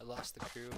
lost the crew.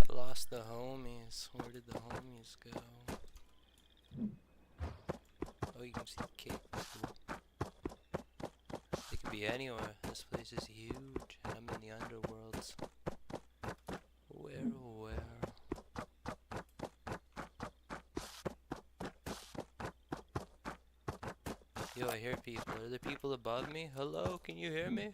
I lost the homies. Where did the homies go? Oh, you can see the cake. Cool. They could be anywhere. This place is huge. And I'm in the underworlds. Where, oh where? Yo, I hear people. Are there people above me? Hello, can you hear me?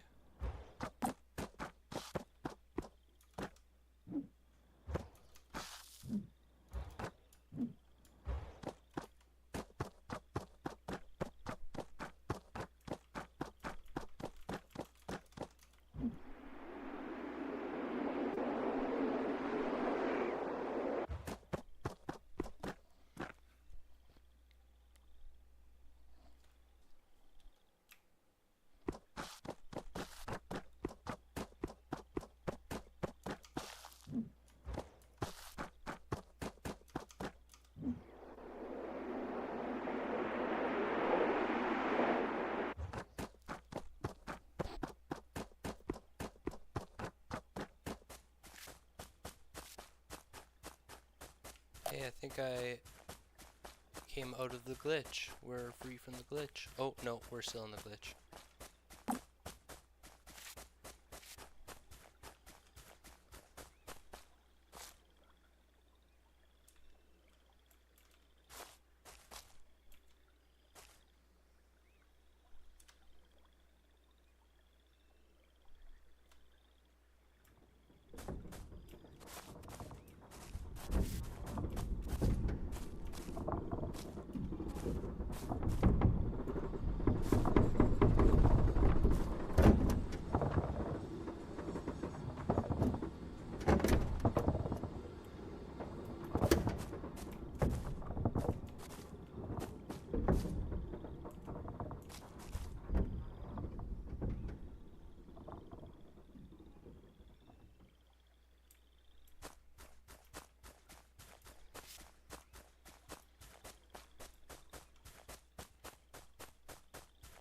Hey, I think I Came out of the glitch. We're free from the glitch. Oh, no, we're still in the glitch.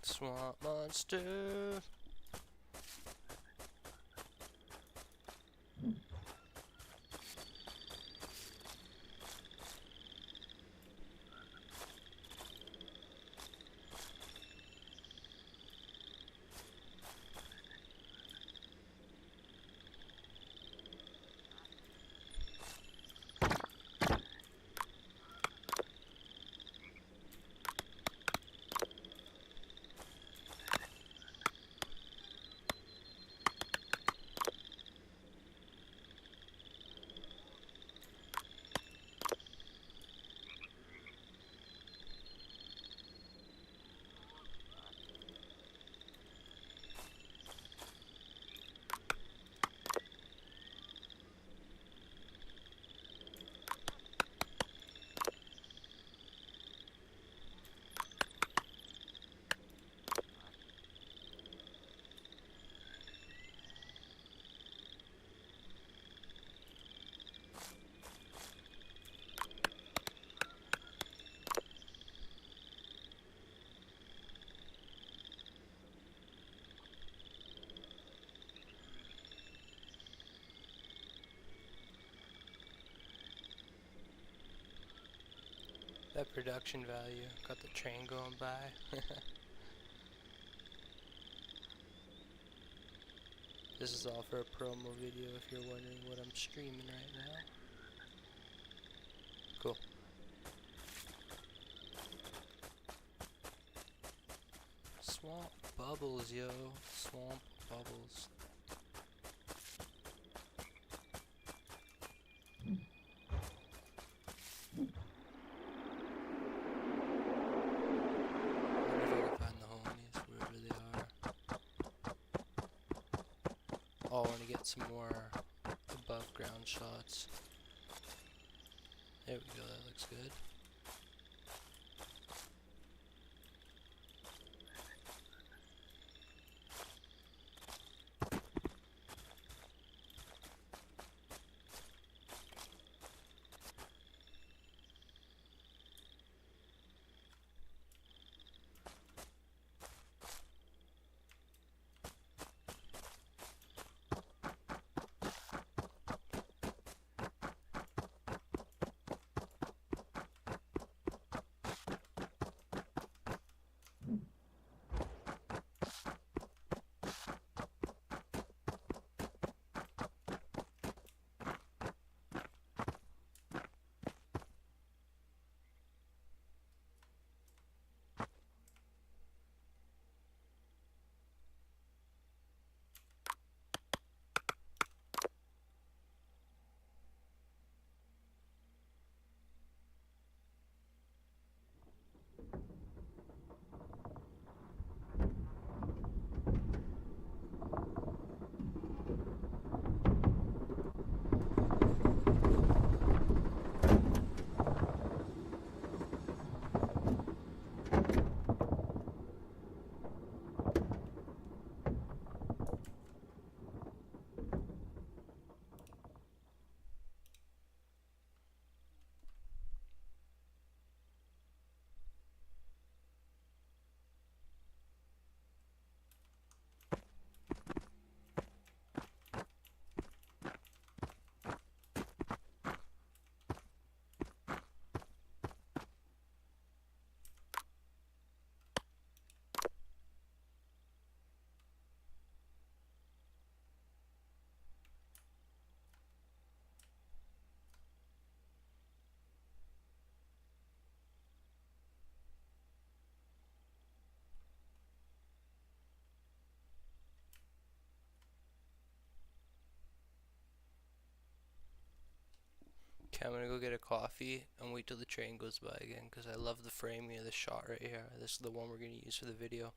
Swamp monster. That production value. Got the train going by. This is all for a promo video if you're wondering what I'm streaming right now. Cool. Swamp bubbles, yo. Swamp bubbles. Oh, I want to get some more above ground shots. There we go, that looks good. Okay, I'm gonna go get a coffee and wait till the train goes by again because I love the framing of the shot right here. This is the one we're gonna use for the video.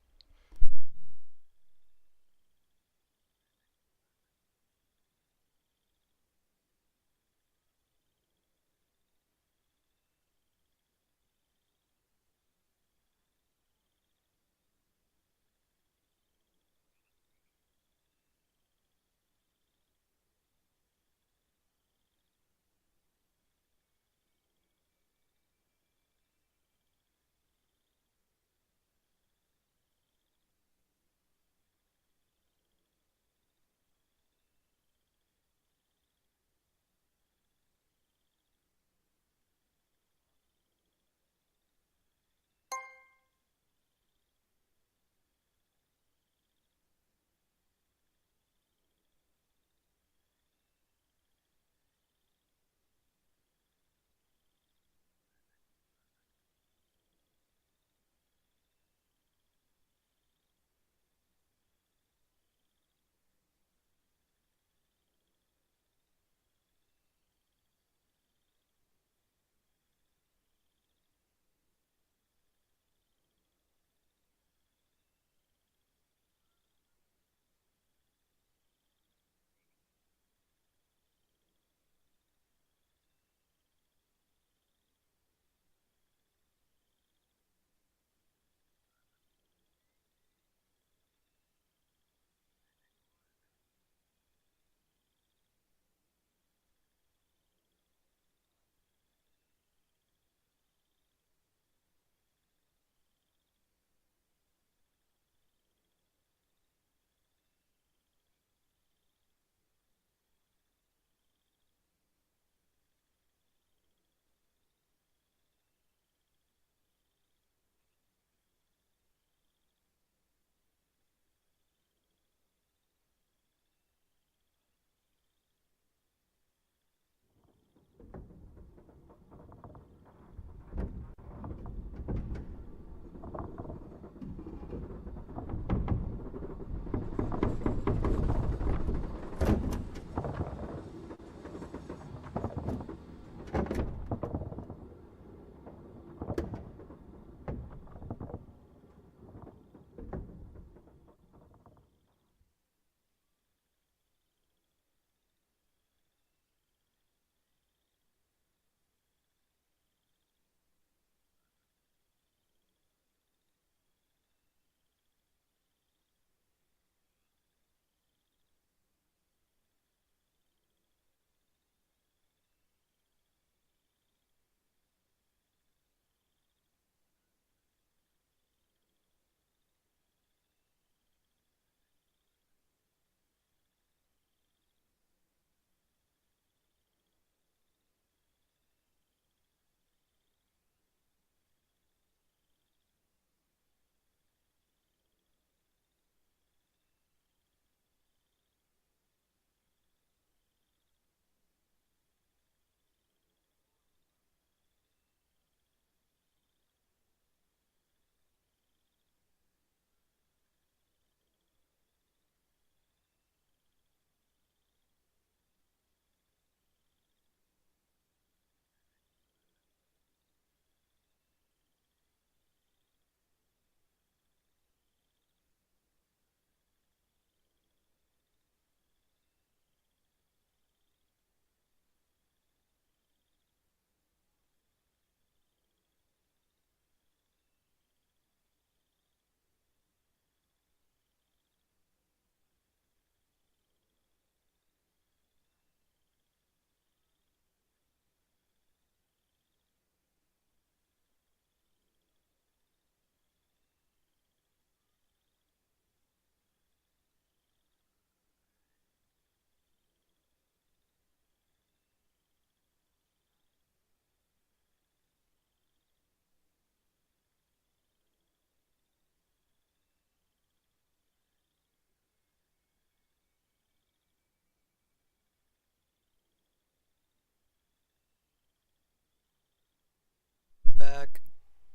Back.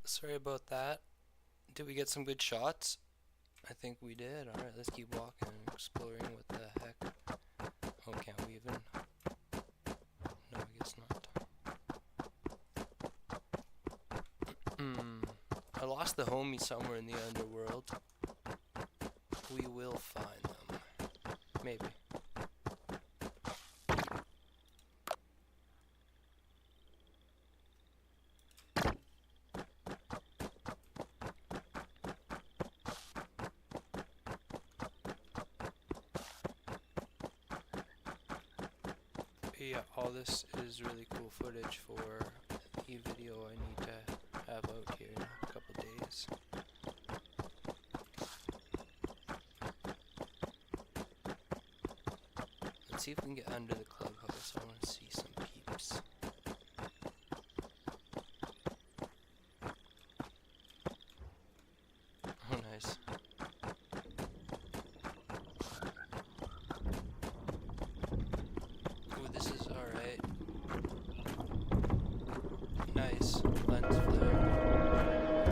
Sorry about that. Did we get some good shots? I think we did. Alright, let's keep walking and exploring. What the heck? Oh, can't we even? No, I guess not. lost the homies somewhere in the underworld. We will find them. Maybe. Yeah, all this is really cool footage for the video I need to have out here in a couple days. Let's see if we can get under the clubhouse. I want to see some peeps. Oh, nice. Ooh, this is alright. Nice. Lens flare.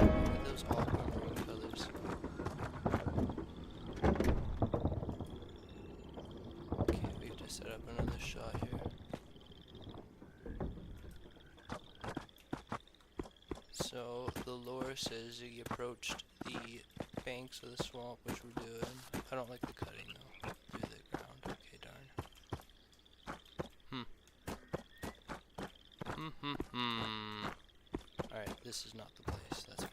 Look at those aquamarine colors. Okay, we have to set up another shot here. So, the lore says you approached the banks of the swamp, which we're doing. I don't like the cutting though, through the ground. Okay, darn. Alright, this is not the place, that's fine.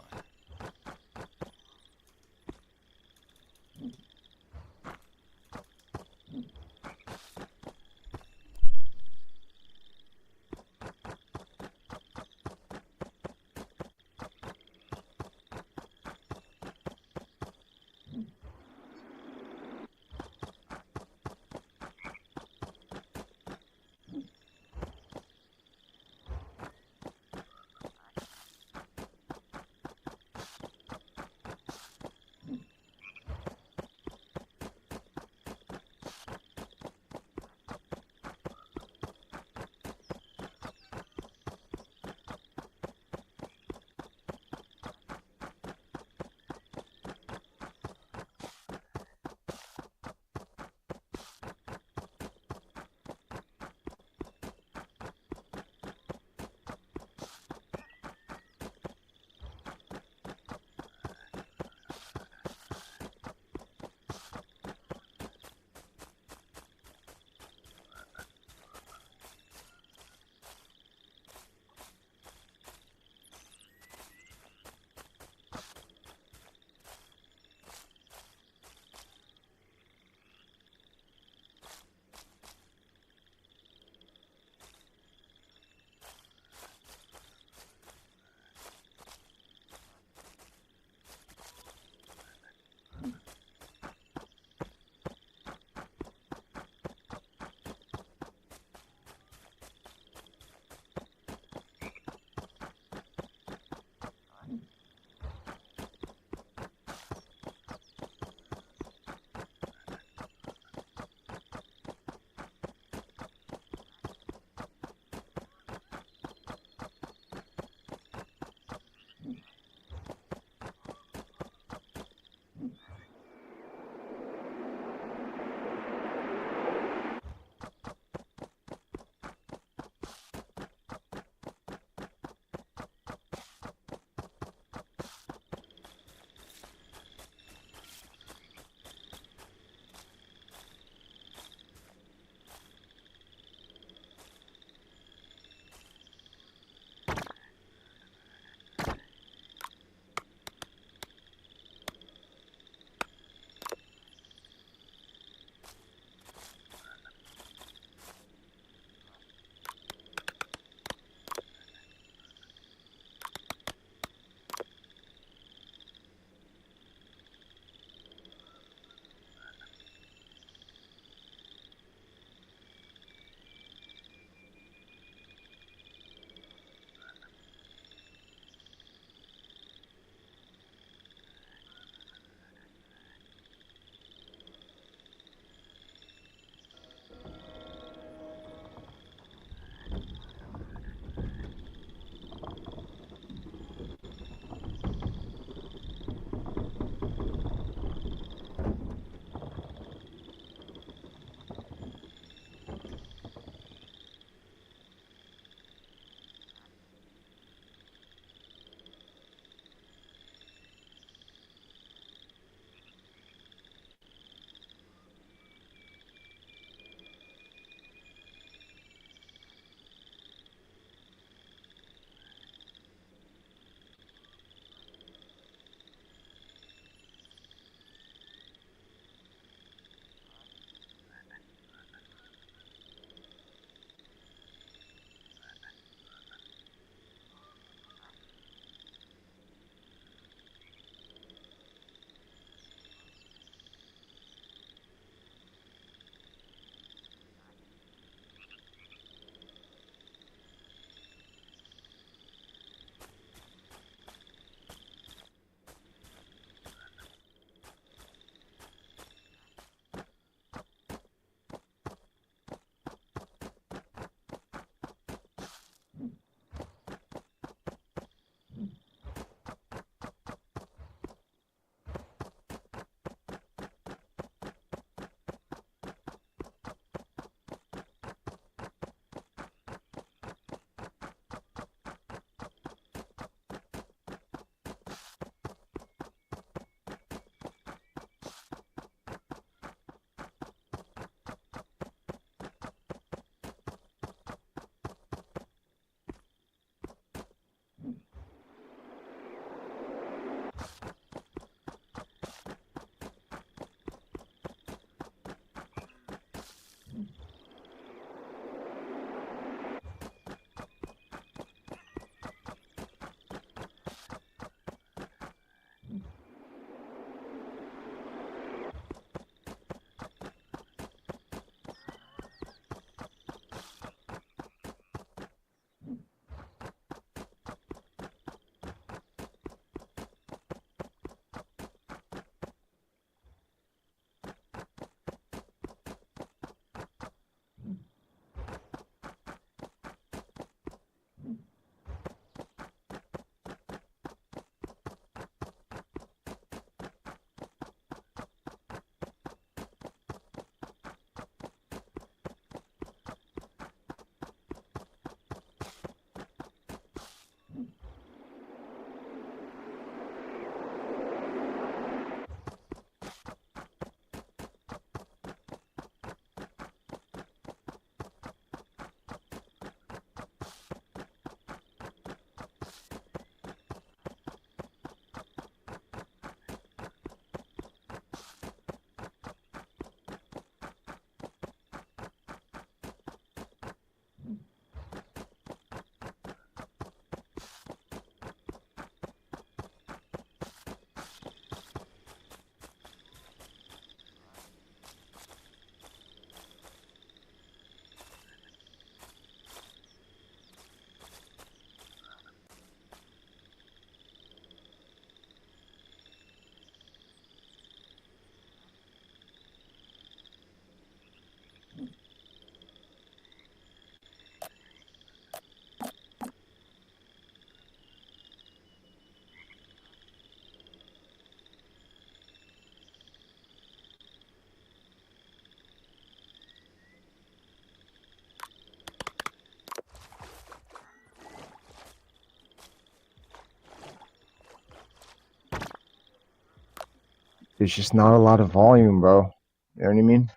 there's just not a lot of volume, bro. You know what I mean?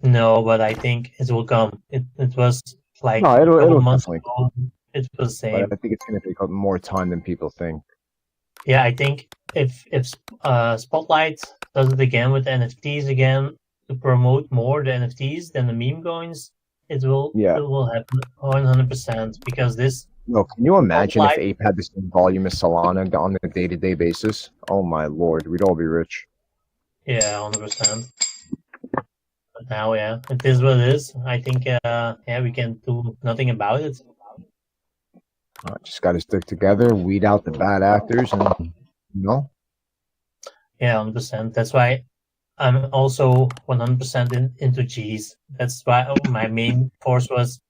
No, but I think it will come. It was like No, a couple it'll months definitely ago. It was the but same. I think it's going to take up more time than people think. Yeah, I think if Spotlight does it again with NFTs again to promote more the NFTs than the meme coins, it Yeah. will happen 100% because this No, can you imagine if Spotlight, Ape had the same volume as Solana on a day-to-day basis? Oh my lord, we'd all be rich. yeah, 100%. But now, yeah, it is what it is. I think, yeah, we can do nothing about it. Just got to stick together, weed out the bad actors, and Yeah, 100%. That's why I'm also 100% into G's. That's why my main course was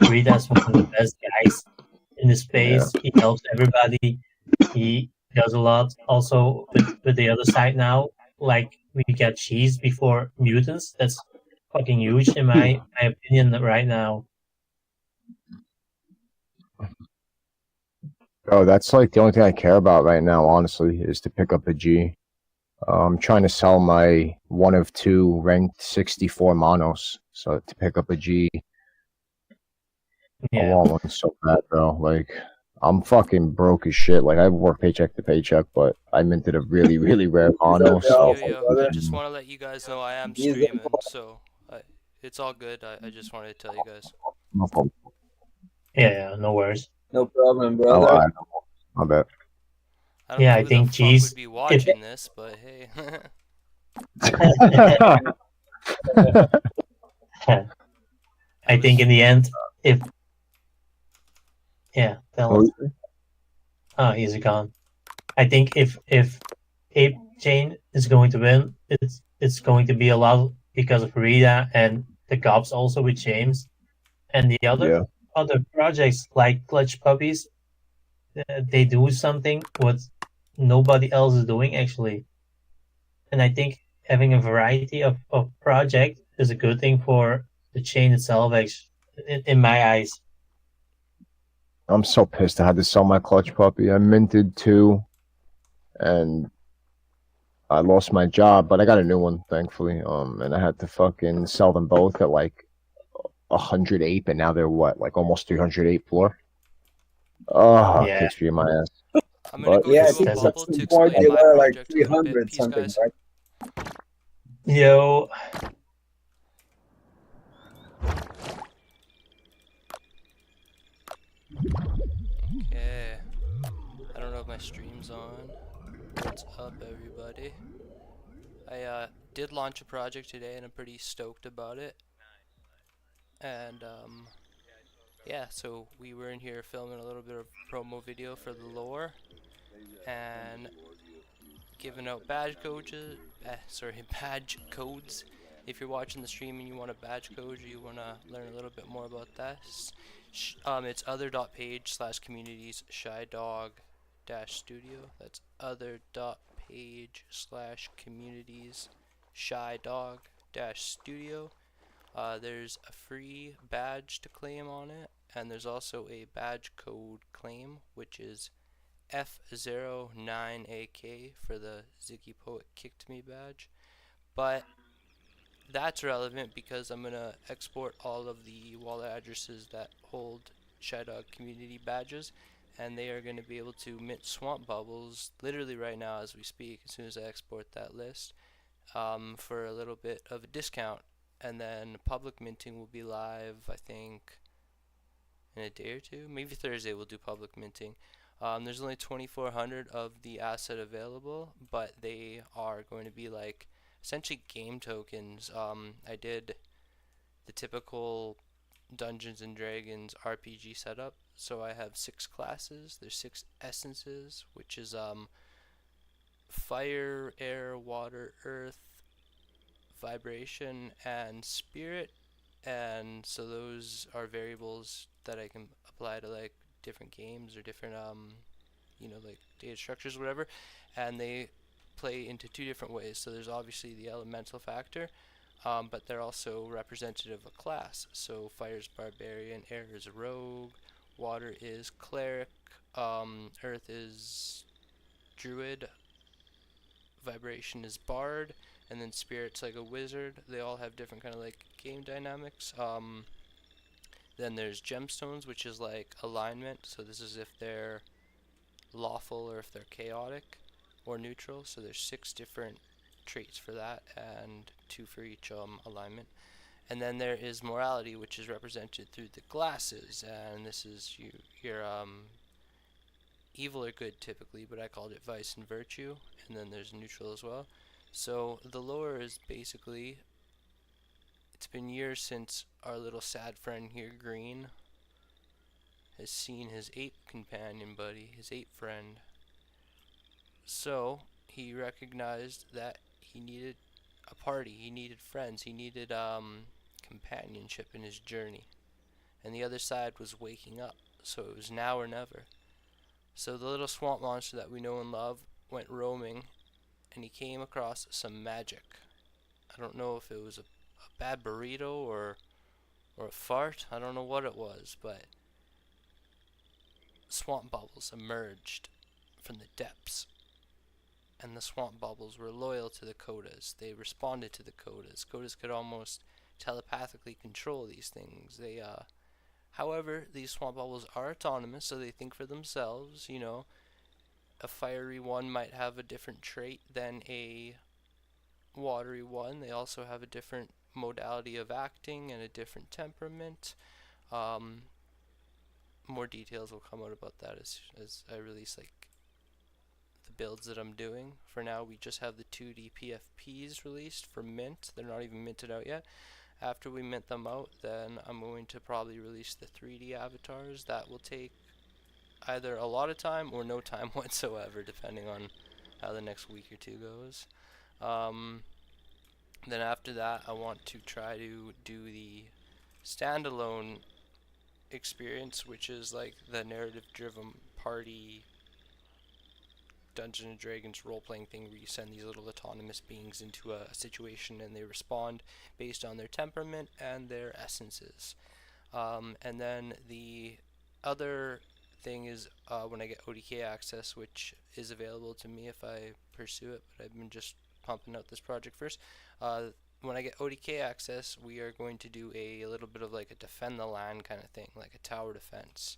Rita as one of the best guys in the yeah. space. He helps everybody. He does a lot. Also with the other side now, like we get cheese before mutants. That's fucking huge in my opinion right now. Oh, that's like the only thing I care about right now, honestly, is to pick up a G. I'm trying to sell my one of two ranked 64 monos. So to pick up a G, I Yeah. want one so bad, bro. Like, I'm fucking broke as shit. Like, I work paycheck to paycheck, but I minted a really, really rare What's mono, up, so y'all? Yo, if I yo, I can, just want to let you guys know I am He's the streaming, so it's all good. I just wanted to tell you guys. no problem. Yeah, yeah, no worries. no problem, Oh, brother. I bet. I don't Yeah, know I who the think fuck would cheese be if watching this, but hey. I I think in was, the end, if yeah, tell Well, us. Oh, he's gone. I think if Ape Chain is going to win, it's going to be a lot because of Rita and the cops also with James and the yeah. other projects like Clutch Puppies. They do something what nobody else is doing actually, and I think having a variety of project is a good thing for the chain itself. Actually, in my eyes. I'm so pissed I had to sell my clutch puppy. I minted two, and I lost my job, but I got a new one, thankfully. And I had to fucking sell them both at like 108, and now they're what, like almost 308 floor. Oh, Yeah, kick stream my ass. I'm gonna But go Yeah, I that's to a think that's at bubble some to point explain they my were like project a little bit. 300 Peace, something, guys. right? yo. Okay. I don't know if my stream's on. What's up, everybody? I did launch a project today, and I'm pretty stoked about it. And yeah, so we were in here filming a little bit of promo video for the lore, and giving out badge codes. Badge codes. If you're watching the stream and you want a badge code or you want to learn a little bit more about that, it's other.page/communities shy dog dash studio. That's other.page/communities shy dog dash studio. There's a free badge to claim on it, and there's also a badge code claim, which is F09AK for the Ziggy Poet Kicked Me badge. But that's relevant because I'm going to export all of the wallet addresses that hold Shy Dog community badges, and they are going to be able to mint swamp bubbles literally right now as we speak, as soon as I export that list, for a little bit of a discount. And then public minting will be live, I think, in a day or two. Maybe Thursday we'll do public minting. There's only 2,400 of the asset available, but they are going to be like essentially game tokens. I did the typical Dungeons and Dragons RPG setup. So I have 6 classes. There's 6 essences, which is fire, air, water, earth, vibration, and spirit. And so those are variables that I can apply to like different games or different like data structures, whatever, and they play into 2 different ways. So there's obviously the elemental factor, but they're also representative of a class. So fire is barbarian, air is rogue, water is cleric, earth is druid, vibration is bard, and then spirit's like a wizard. They all have different kind of like game dynamics. Then there's gemstones, which is like alignment. So this is if they're lawful or if they're chaotic or neutral. So there's 6 different traits for that, and 2 for each alignment. And then there is morality, which is represented through the glasses, and this is your evil or good typically, but I called it vice and virtue. And then there's neutral as well. So the lore is basically, it's been years since our little sad friend here, Green, has seen his ape companion buddy, his ape friend. So he recognized that he needed a party, he needed friends, he needed companionship in his journey. And the other side was waking up, so it was now or never. So the little swamp monster that we know and love went roaming, and he came across some magic. I don't know if it was a bad burrito or a fart. I don't know what it was, but swamp bubbles emerged from the depths, and the swamp bubbles were loyal to the Kodas. They responded to the Kodas. Kodas could almost telepathically control these things. However, these swamp bubbles are autonomous, so they think for themselves. You know, a fiery one might have a different trait than a watery one. They also have a different modality of acting and a different temperament. Um, More details will come out about that as I release like the builds that I'm doing. For now, we just have the 2D PFPs released for mint. They're not even minted out yet. After we mint them out, then I'm going to probably release the 3D avatars. That will take either a lot of time or no time whatsoever, depending on how the next week or two goes. Um, then after that, I want to try to do the standalone experience, which is like the narrative-driven party Dungeons and Dragons role-playing thing where you send these little autonomous beings into a situation and they respond based on their temperament and their essences. And then the other thing is when I get ODK access, which is available to me if I pursue it, but I've been just pumping out this project first. When I get ODK access, we are going to do a little bit of like a defend the land kind of thing, like a tower defense.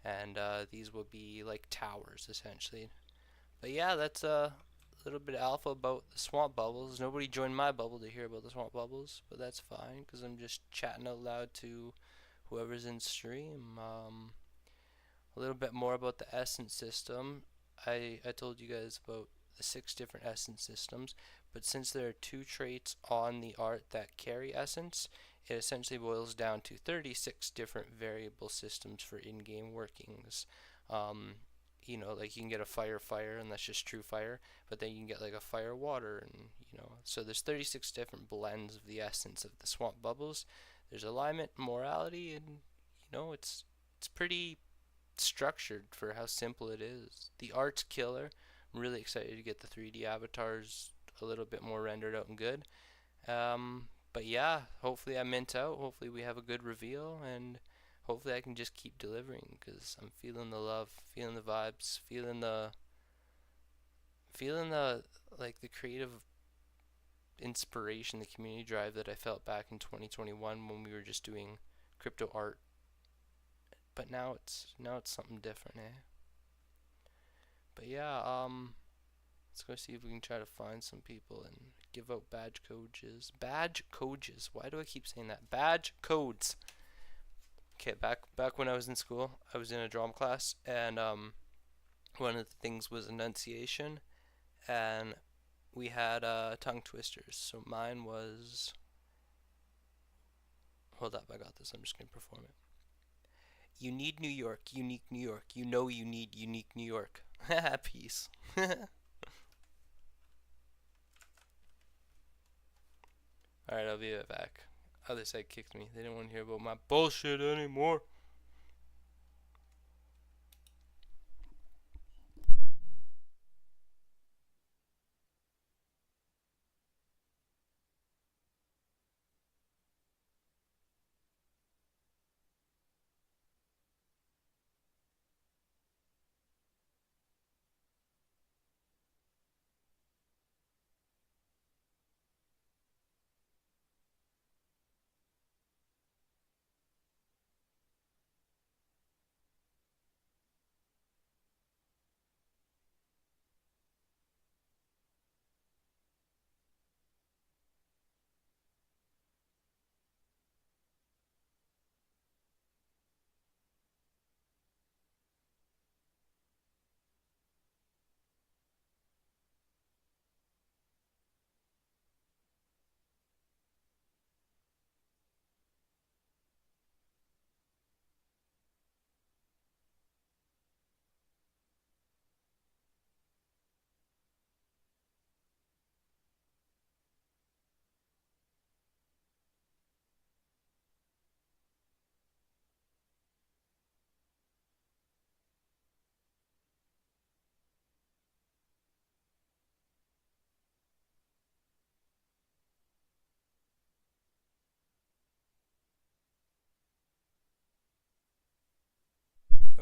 And these will be like towers essentially. But yeah, that's a little bit of alpha about the swamp bubbles. Nobody joined my bubble to hear about the swamp bubbles, but that's fine because I'm just chatting out loud to whoever's in stream. A little bit more about the essence system. I told you guys about the 6 different essence systems, but since there are 2 traits on the art that carry essence, it essentially boils down to 36 different variable systems for in-game workings. Um, like you can get a fire, and that's just true fire, but then you can get like a fire water, and so there's 36 different blends of the essence of the swamp bubbles. There's alignment, morality, and it's pretty structured for how simple it is. The art's killer. I'm really excited to get the 3D avatars a little bit more rendered out and good. But yeah, hopefully I mint out. Hopefully we have a good reveal, and hopefully I can just keep delivering because I'm feeling the love, feeling the vibes, feeling the like the creative inspiration, the community drive that I felt back in 2021 when we were just doing crypto art. But now it's something different, eh? But yeah, let's go see if we can try to find some people and give out badge codes. Badge codes. Why do I keep saying that? Badge codes. Okay, back when I was in school, I was in a drama class, and one of the things was enunciation, and we had tongue twisters. So mine was. Hold up, I got this. I'm just gonna perform it. You need New York, unique New York. You know you need unique New York. Peace. Alright, I'll be right back. Other side kicked me. They didn't want to hear about my bullshit anymore.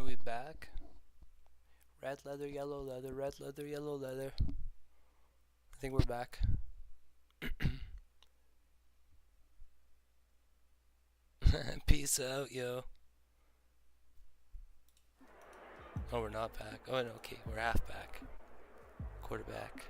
we back? Red leather, yellow leather, red leather, yellow leather. I think we're back. Peace out, yo. Oh, we're not back. Oh, no, okay, we're half back. Quarterback.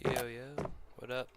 Yo, yo, what up?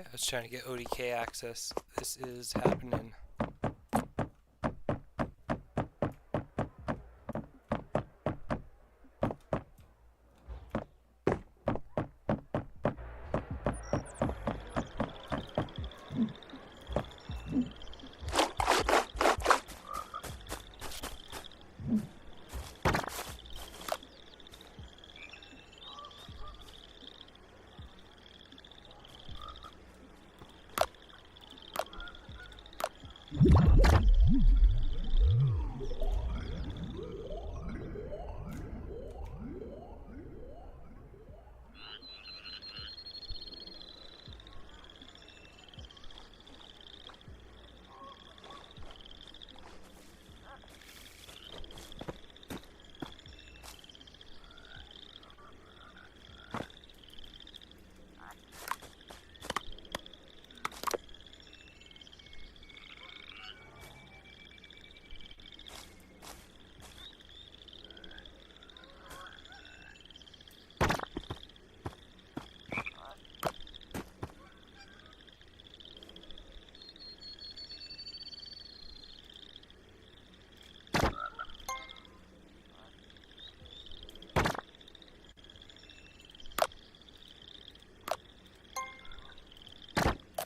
I was trying to get ODK access. This is happening.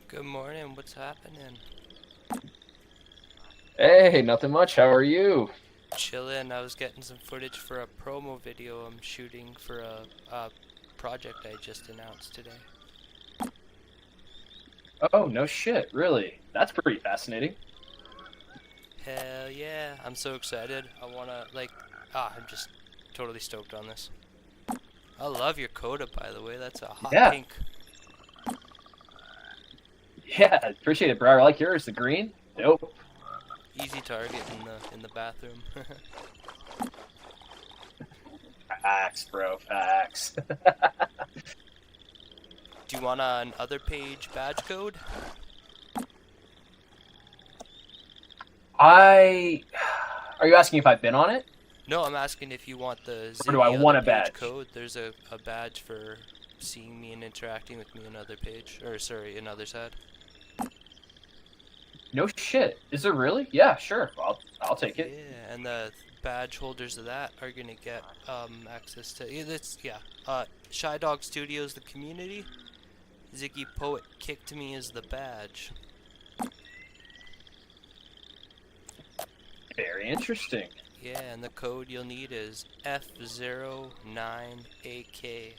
Good morning, what's happening? Hey, nothing much. How are you? Chillin, I was getting some footage for a promo video I'm shooting for a project I just announced today. Oh, no shit. Really? That's pretty fascinating. Hell yeah, I'm so excited. I wanna, I'm just totally stoked on this. I love your coda, by the way, that's a hot Yeah. pink. Yeah, appreciate it, bro. I like yours. The green. Dope. Easy target in the bathroom. Facts, bro. Facts. Do you want an other page badge code? Are you asking if I've been on it? No, I'm asking if you want the Or do I Ziggy want other a page badge? code. There's a badge for seeing me and interacting with me on other page. Or sorry, in Otherside. No shit. Is there really? Yeah, sure. I'll take it. Yeah, and the badge holders of that are gonna get access to Shy Dog Studios, the community. Ziggy Poet Kicked Me is the badge. Very interesting. Yeah, and the code you'll need is F09AK.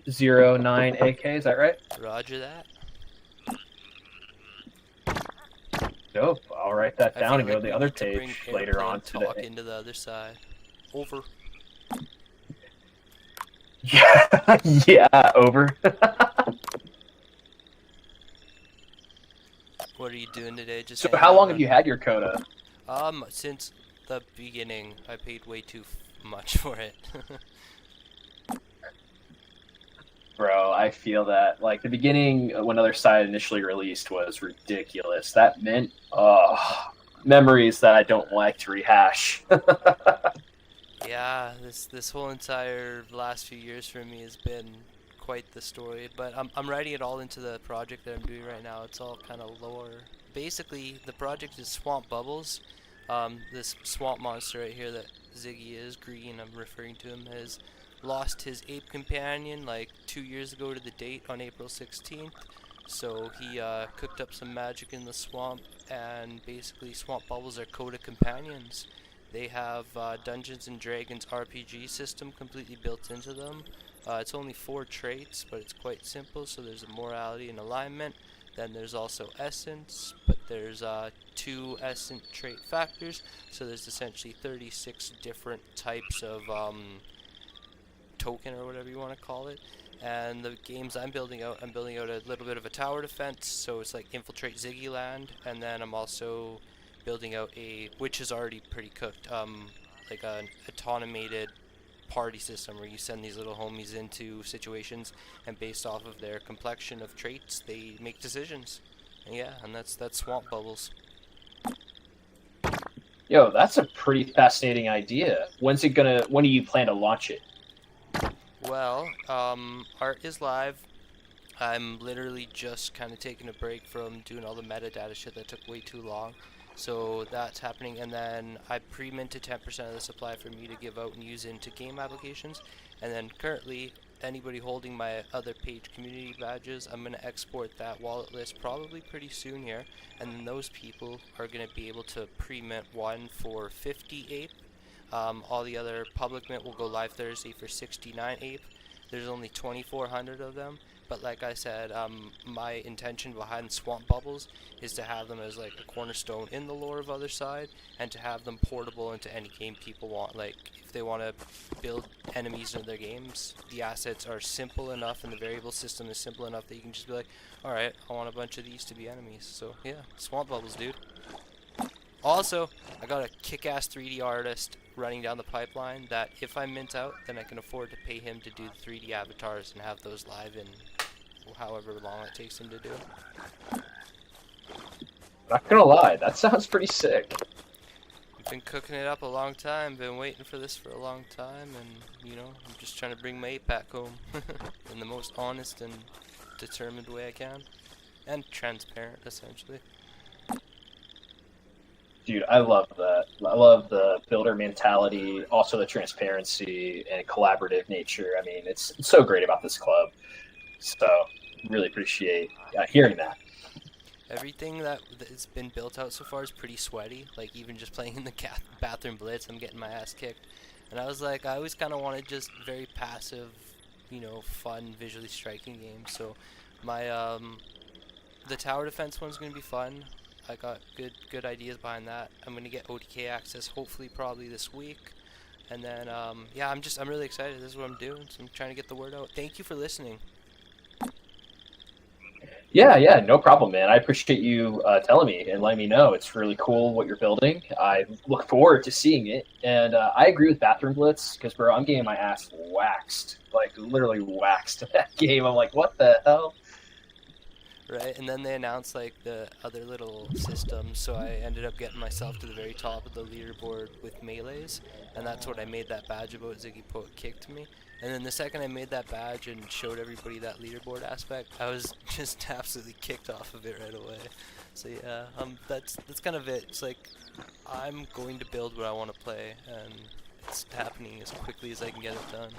F09AK, is that right? Roger that. Dope. I'll write that I down feel and go to like the we other need to bring page later airplane on talk today. into the other side. Over. Yeah, yeah, over. What are you doing today? Just So hanging how long out have on- you had your coda? Since the beginning, I paid way too much for it. Bro, I feel that. Like, the beginning, when Otherside initially released, was ridiculous. That meant, memories that I don't like to rehash. Yeah, this whole entire last few years for me has been quite the story. But I'm writing it all into the project that I'm doing right now. It's all kind of lore. Basically, the project is Swamp Bubbles. This swamp monster right here that Ziggy is, Green, I'm referring to him, has lost his ape companion like 2 years ago to the date on April 16th. So he cooked up some magic in the swamp, and basically Swamp Bubbles are Coda companions. They have Dungeons and Dragons RPG system completely built into them. It's only 4 traits, but it's quite simple. So there's a morality and alignment. Then there's also essence, but there's 2 essence trait factors. So there's essentially 36 different types of token or whatever you want to call it. And the games I'm building out a little bit of a tower defense. So it's like infiltrate Ziggy Land, and then I'm also building out which is already pretty cooked, like an automated party system where you send these little homies into situations, and based off of their complexion of traits, they make decisions. And yeah, and that's Swamp Bubbles. Yo, that's a pretty fascinating idea. When do you plan to launch it? Well, art is live. I'm literally just kind of taking a break from doing all the metadata shit that took way too long. So that's happening, and then I pre-minted 10% of the supply for me to give out and use into game applications. And then currently, anybody holding my other page community badges, I'm going to export that wallet list probably pretty soon here. And then those people are going to be able to pre-mint one for 50 ape. All the other public mint will go live Thursday for 69 ape. There's only 2,400 of them. But like I said, my intention behind Swamp Bubbles is to have them as like a cornerstone in the lore of Otherside, and to have them portable into any game people want. Like if they want to build enemies in their games, the assets are simple enough and the variable system is simple enough that you can just be like, alright, I want a bunch of these to be enemies. So yeah, Swamp Bubbles, dude. Also, I got a kick-ass 3D artist running down the pipeline that if I mint out, then I can afford to pay him to do the 3D avatars and have those live in however long it takes him to do. Not gonna lie, that sounds pretty sick. I've been cooking it up a long time, been waiting for this for a long time, and you know, I'm just trying to bring my 8-pack home in the most honest and determined way I can. And transparent, essentially. Dude, I love that. I love the builder mentality, also the transparency and collaborative nature. I mean, it's so great about this club. So, really appreciate hearing that. Everything that's been built out so far is pretty sweaty. Like, even just playing in the bathroom blitz, I'm getting my ass kicked. And I was like, I always kind of wanted just very passive, you know, fun, visually striking games. So, my, the tower defense one's going to be fun. I got good ideas behind that. I'm going to get OTK access, hopefully, probably this week. And then, yeah, I'm really excited. This is what I'm doing. So I'm trying to get the word out. Thank you for listening. Yeah, no problem, man. I appreciate you telling me and letting me know. It's really cool what you're building. I look forward to seeing it. And I agree with Bathroom Blitz because, bro, I'm getting my ass waxed. Like, literally waxed in that game. I'm like, what the hell? Right, and then they announced like the other little systems, so I ended up getting myself to the very top of the leaderboard with melees, and that's what I made that badge about. Ziggy Poet kicked me, and then the second I made that badge and showed everybody that leaderboard aspect, I was just absolutely kicked off of it right away. So yeah, that's kind of it. It's like I'm going to build what I want to play, and it's happening as quickly as I can get it done.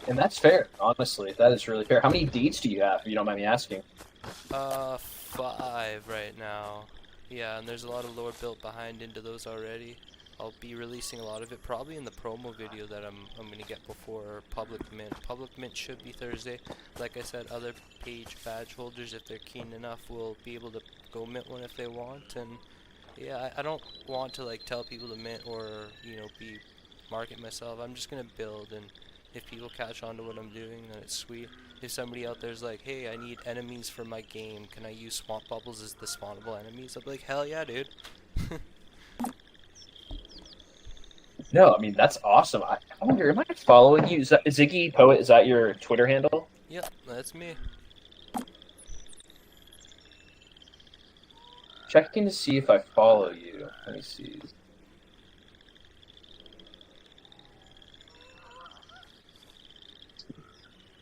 And that's fair, honestly. That is really fair. How many deeds do you have, if you don't mind me asking? 5 right now. Yeah, and there's a lot of lore built behind into those already. I'll be releasing a lot of it probably in the promo video that I'm gonna get before public mint. Public mint should be Thursday. Like I said, other page badge holders, if they're keen enough, will be able to go mint one if they want. And yeah, I don't want to like tell people to mint or, you know, market myself. I'm just gonna build, and if people catch on to what I'm doing, then it's sweet. If somebody out there's like, hey, I need enemies for my game, can I use Swamp Bubbles as the spawnable enemies? I'll be like, hell yeah, dude. No, I mean, that's awesome. I wonder, am I following you? Is that Ziggy Poet? Is that your Twitter handle? Yep, that's me. Checking to see if I follow you. Let me see.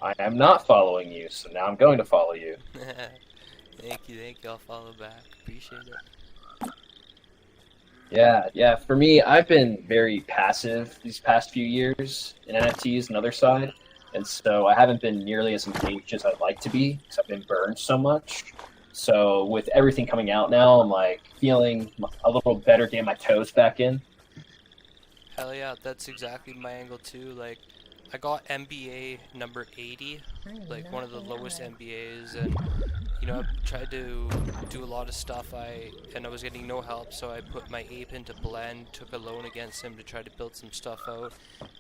I am not following you, so now I'm going to follow you. Thank you, I'll follow back. Appreciate it. Yeah. For me, I've been very passive these past few years in NFTs and Otherside, and so I haven't been nearly as engaged as I'd like to be because I've been burned so much. So with everything coming out now, I'm like feeling a little better getting my toes back in. Hell yeah, that's exactly my angle too. Like, I got MBA number 80, like one of the lowest MBAs, and you know, I tried to do a lot of stuff, and I was getting no help, so I put my ape into Blend, took a loan against him to try to build some stuff out,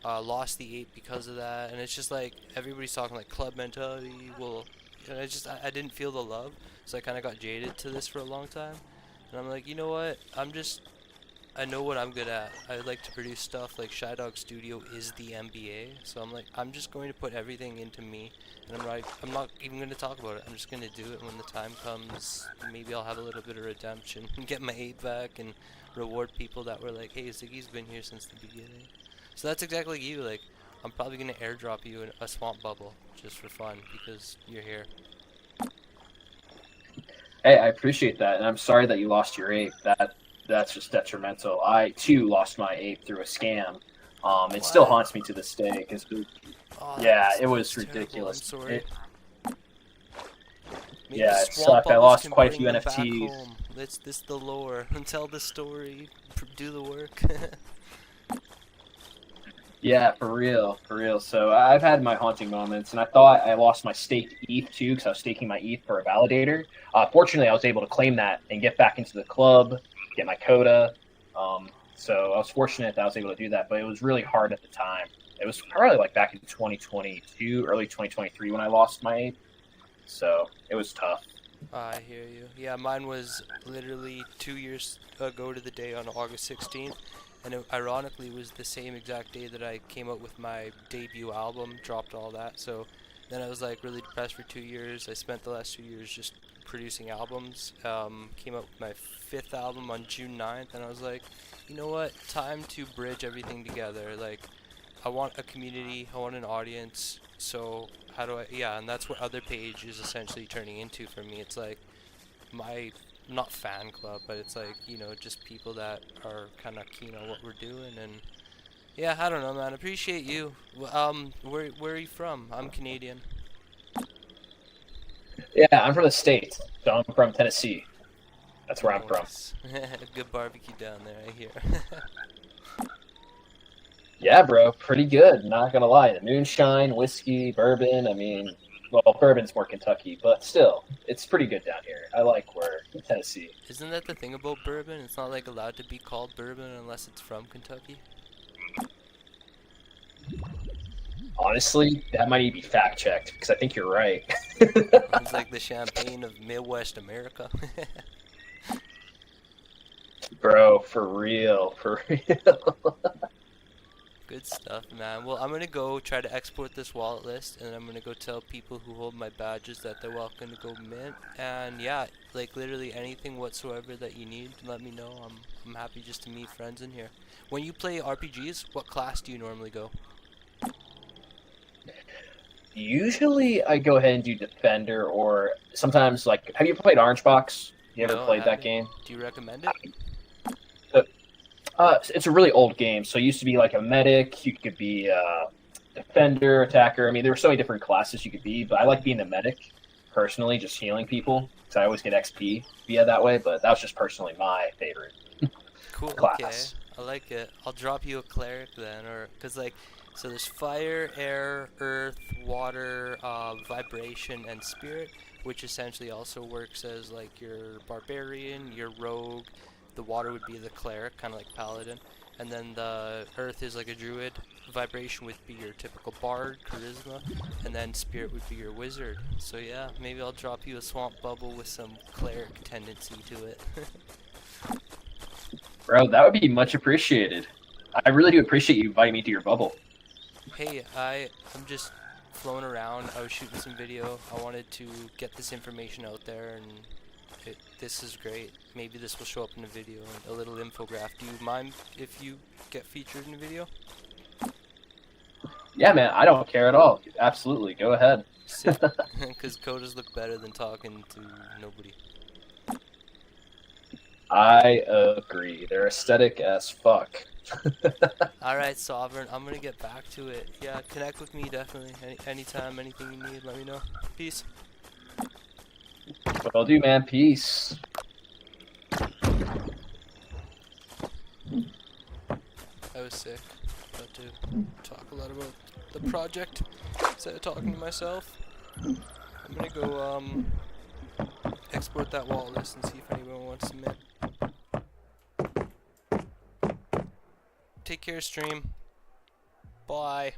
lost the ape because of that, and it's just like, everybody's talking like club mentality, well, and I didn't feel the love, so I kind of got jaded to this for a long time, and I'm like, you know what, I know what I'm good at. I like to produce stuff. Like Shydog Studio is the MBA, so I'm like, I'm just going to put everything into me, and I'm not even going to talk about it. I'm just going to do it when the time comes. Maybe I'll have a little bit of redemption and get my aid back and reward people that were like, hey, Ziggy's been here since the beginning. So that's exactly like you. Like, I'm probably gonna airdrop you a swamp bubble just for fun because you're here. Hey, I appreciate that, and I'm sorry that you lost your ape. That's just detrimental. I too lost my ape through a scam. It still What? haunts me to this day because, Oh, yeah, that's, it that's was terrible. ridiculous. I'm sorry. Maybe Yeah, it swamp sucked. I bubbles lost can quite a bring few them back NFTs. home. Let's this the lore. Tell the story. Do the work. Yeah, for real, for real. So I've had my haunting moments, and I thought I lost my staked ETH too because I was staking my ETH for a validator. Fortunately, I was able to claim that and get back into the club, get my coda. So I was fortunate that I was able to do that, but it was really hard at the time. It was probably like back in 2022, early 2023 when I lost my ape. So it was tough. I hear you. Yeah, mine was literally 2 years ago to the day on August 16th, and it ironically was the same exact day that I came out with my debut album, dropped all that. So then I was like really depressed for 2 years. I spent the last 2 years just producing albums. Came out with my fifth album on June 9th, and I was like, you know what? Time to bridge everything together. Like, I want a community, I want an audience, so how do I, yeah, and that's what Other Page is essentially turning into for me. It's like my, not fan club, but it's like, you know, just people that are kind of keen on what we're doing, and yeah, I don't know, man, appreciate you. Where are you from? I'm Canadian. Yeah, I'm from the States, so I'm from Tennessee. That's where I'm from. Nice. Good barbecue down there, I hear. Yeah, bro, pretty good. Not gonna lie. The moonshine, whiskey, bourbon. I mean, well, bourbon's more Kentucky, but still, it's pretty good down here. I like where in Tennessee. Isn't that the thing about bourbon? It's not like allowed to be called bourbon unless it's from Kentucky. Honestly, that might need to be fact checked because I think you're right. It's like the champagne of Midwest America. Bro, for real, for real. Good stuff, man. Well, I'm gonna go try to export this wallet list, and I'm gonna go tell people who hold my badges that they're welcome to go mint. And yeah, like literally anything whatsoever that you need, let me know. I'm happy just to meet friends in here. When you play RPGs, what class do you normally go? Usually, I go ahead and do defender, or sometimes like, have you played Orange Box? You ever No, I played that haven't. game? Do you recommend it? It's a really old game. So it used to be like a medic. You could be a defender, attacker. I mean, there were so many different classes you could be, but I like being the medic personally, just healing people because I always get XP via that way. But that was just personally my favorite Cool. class. Okay, I like it. I'll drop you a cleric then, or cause like, so there's fire, air, earth, water, vibration, and spirit, which essentially also works as like your barbarian, your rogue. The water would be the cleric, kind of like paladin, and then the earth is like a druid. Vibration would be your typical bard, charisma, and then spirit would be your wizard. So yeah, maybe I'll drop you a swamp bubble with some cleric tendency to it. Bro, that would be much appreciated. I really do appreciate you inviting me to your bubble. Hey, I'm just flown around. I was shooting some video. I wanted to get this information out there, and this is great. Maybe this will show up in a video, a little infograph. Do you mind if you get featured in a video? Yeah, man, I don't care at all. Absolutely, go ahead. Sick. Because codas look better than talking to nobody. I agree. They're aesthetic as fuck. Alright, Sovereign, I'm gonna get back to it. Yeah, connect with me definitely. Anytime, anything you need, let me know. Peace. Will do, man. Peace. That was sick. Got to talk a lot about the project instead of talking to myself. I'm gonna go export that wallet list and see if anyone wants to mint. Take care, stream. Bye.